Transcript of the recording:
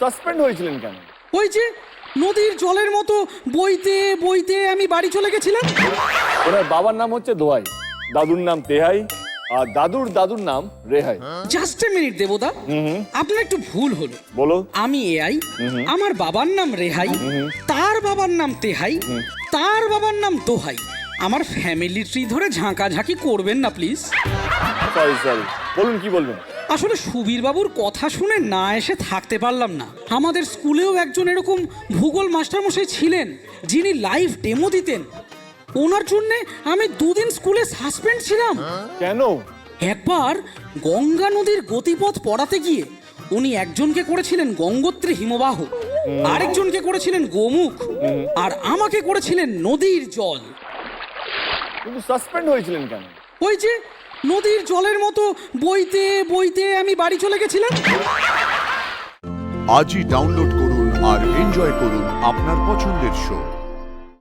Suspend হয়েছিলেন কেন? ওই যে নদীর জলের মতো বইতে বইতে আমি বাড়ি চলে গেছিলাম। ওনার বাবার নাম হচ্ছে দোহাই, দাদুর নাম তেহাই, আর দাদুর নাম রেহাই। জাস্ট এ মিনিট দেবদা, আপনার একটু ভুল হলো। বলো। আমি এআই, আমার বাবার নাম রেহাই, তার বাবার নাম তেহাই, তার বাবার নাম দোহাই। আমার ফ্যামিলি ট্রি ধরে ঝাঁকাঝাঁকি করবেন না প্লিজ। সরি, বলুন কি বলবেন? আসলে সুবীর বাবুর কথা শুনে না এসে থাকতে পারলাম না। আমাদের স্কুলেও একজন এরকম ভূগোল মাস্টারমশাই ছিলেন যিনি লাইভ ডেমো দিতেন। ওনার জন্যে আমি 2 দিন স্কুলে সাসপেন্ড ছিলাম। কেন? একবার গঙ্গা নদীর গতিপথ পড়াতে গিয়ে উনি একজনকে করেছিলেন গঙ্গোত্রী হিমবাহ, আরেকজনকে করেছিলেন গোমুখ, আর আমাকে করেছিলেন নদীর জল। কিন্তু সাসপেন্ড হয়েছিলেন কেন? ওই যে নদীর জলের মতো বইতে বইতে আমি বাড়ি চলে গেছিলাম। আজই ডাউনলোড করুন আর এনজয় করুন আপনার পছন্দের শো।